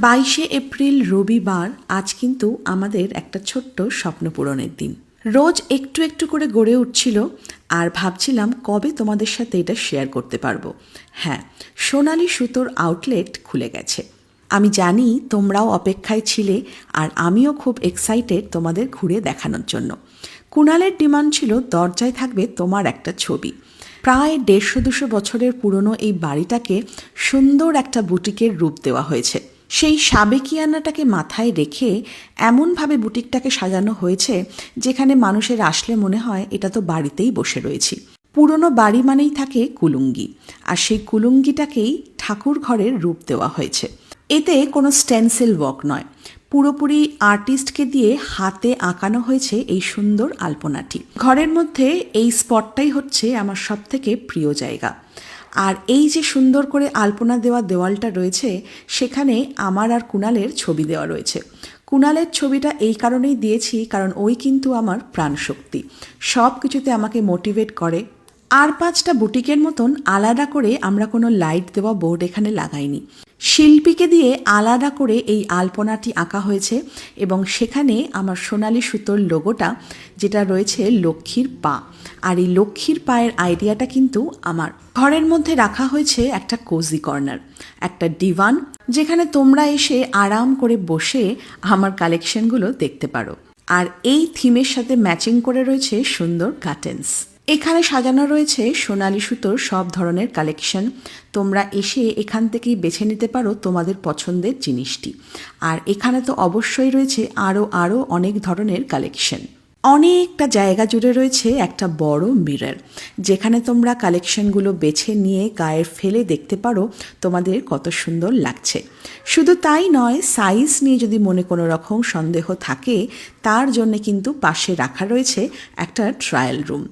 22 April রবিবার। আজ কিন্তু আমাদের একটা ছোট্ট স্বপ্ন পূরণের দিন। রোজ একটু একটু করে গড়ে উঠছিল আর ভাবছিলাম কবে তোমাদের সাথে এটা শেয়ার করতে পারবো। হ্যাঁ, সোনালী সুতোর আউটলেট খুলে গেছে। আমি জানি তোমরাও অপেক্ষায় ছিলে আর আমিও খুব এক্সাইটেড তোমাদের ঘুরে দেখানোর জন্য। কুণালের ডিমান্ড ছিল দরজায় থাকবে তোমার একটা ছবি। প্রায় 150-200 বছরের পুরনো এই বাড়িটাকে সুন্দর একটা বুটিকের রূপ দেওয়া হয়েছে। সেই সাবেকিয়ানাটাকে মাথায় রেখে এমনভাবে বুটিকটাকে সাজানো হয়েছে যেখানে মানুষের আসলে মনে হয় এটা তো বাড়িতেই বসে রয়েছি। পুরনো বাড়ি মানেই থাকে কুলুঙ্গি, আর সেই কুলুঙ্গিটাকেই ঠাকুর ঘরের রূপ দেওয়া হয়েছে। এতে কোনো স্টেনসিল ওয়ার্ক নয়, পুরোপুরি আর্টিস্টকে দিয়ে হাতে আঁকানো হয়েছে এই সুন্দর আলপনাটি। ঘরের মধ্যে এই স্পটটাই হচ্ছে আমার সবথেকে প্রিয় জায়গা। আর এই যে সুন্দর করে আলপনা দেওয়া দেওয়ালটা রয়েছে, সেখানে আমার আর কুণালের ছবি দেওয়া রয়েছে। কুণালের ছবিটা এই কারণেই দিয়েছি কারণ ওই কিন্তু আমার প্রাণশক্তি, সব কিছুতে আমাকে মোটিভেট করে। আর 5টা বুটিকের মতন আলাদা করে আমরা কোনো লাইট দেওয়া বোর্ড এখানে লাগাইনি। শিল্পীকে দিয়ে আলাদা করে এই আলপনাটি আঁকা হয়েছে এবং সেখানে আমার সোনালী সুতোর লোগোটা যেটা রয়েছে লক্ষ্মীর পা, আর এই লক্ষ্মীর পায়ের আইডিয়াটা কিন্তু আমার। ঘরের মধ্যে রাখা হয়েছে একটা কোজি কর্নার, একটা ডিভান, যেখানে তোমরা এসে আরাম করে বসে আমার কালেকশনগুলো দেখতে পারো। আর এই থিমের সাথে ম্যাচিং করে রয়েছে সুন্দর কার্টেন্স। এখানে সাজানো রয়েছে সোনালী সুতোর সব ধরনের কালেকশন। তোমরা এসে এখান থেকেই বেছে নিতে পারো তোমাদের পছন্দের জিনিসটি। আর এখানে তো অবশ্যই রয়েছে আরও অনেক ধরনের কালেকশন। অনেকটা জায়গা জুড়ে রয়েছে একটা বড় মিরর, যেখানে তোমরা কালেকশনগুলো বেছে নিয়ে গায়ে ফেলে দেখতে পারো তোমাদের কত সুন্দর লাগছে। শুধু তাই নয়, সাইজ নিয়ে যদি মনে কোনো রকম সন্দেহ থাকে তার জন্য কিন্তু পাশে রাখা রয়েছে একটা ট্রায়াল রুম।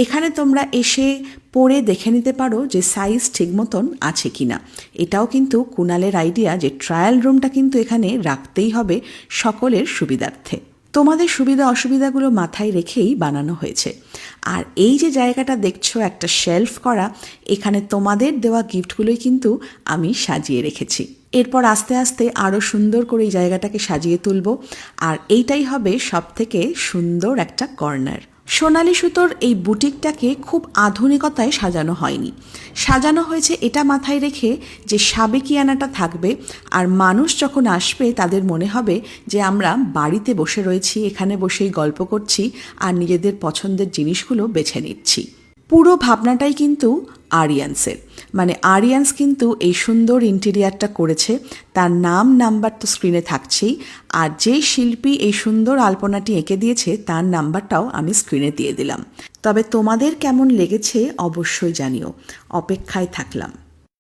এখানে তোমরা এসে পরে দেখে নিতে পারো যে সাইজ ঠিক মতন আছে কিনা। এটাও কিন্তু কুণালের আইডিয়া যে ট্রায়াল রুমটা কিন্তু এখানে রাখতেই হবে সকলের সুবিধার্থে। তোমাদের সুবিধা অসুবিধাগুলো মাথায় রেখেই বানানো হয়েছে। আর এই যে জায়গাটা দেখছো একটা শেলফ করা, এখানে তোমাদের দেওয়া গিফটগুলোই কিন্তু আমি সাজিয়ে রেখেছি। এরপর আস্তে আস্তে আরও সুন্দর করে এই জায়গাটাকে সাজিয়ে তুলব, আর এইটাই হবে সবথেকে সুন্দর একটা কর্নার। সোনালী সুতোর এই বুটিকটাকে খুব আধুনিকতায় সাজানো হয়নি, সাজানো হয়েছে এটা মাথায় রেখে যে সাবেকিয়ানাটা থাকবে, আর মানুষ যখন আসবে তাদের মনে হবে যে আমরা বাড়িতে বসে রয়েছি, এখানে বসেই গল্প করছি আর নিজেদের পছন্দের জিনিসগুলো বেছে নিচ্ছি। পুরো ভাবনাটাই কিন্তু আরিয়ান্সের, মানে আরিয়ান্স কিন্তু এই সুন্দর ইন্টেরিয়ারটা করেছে। তার নাম নাম্বার তো স্ক্রিনে থাকছেই, আর যে শিল্পী এই সুন্দর আলপনাটি এঁকে দিয়েছে তার নাম্বারটাও আমি স্ক্রিনে দিয়ে দিলাম। তবে তোমাদের কেমন লেগেছে অবশ্যই জানিও, অপেক্ষায় থাকলাম।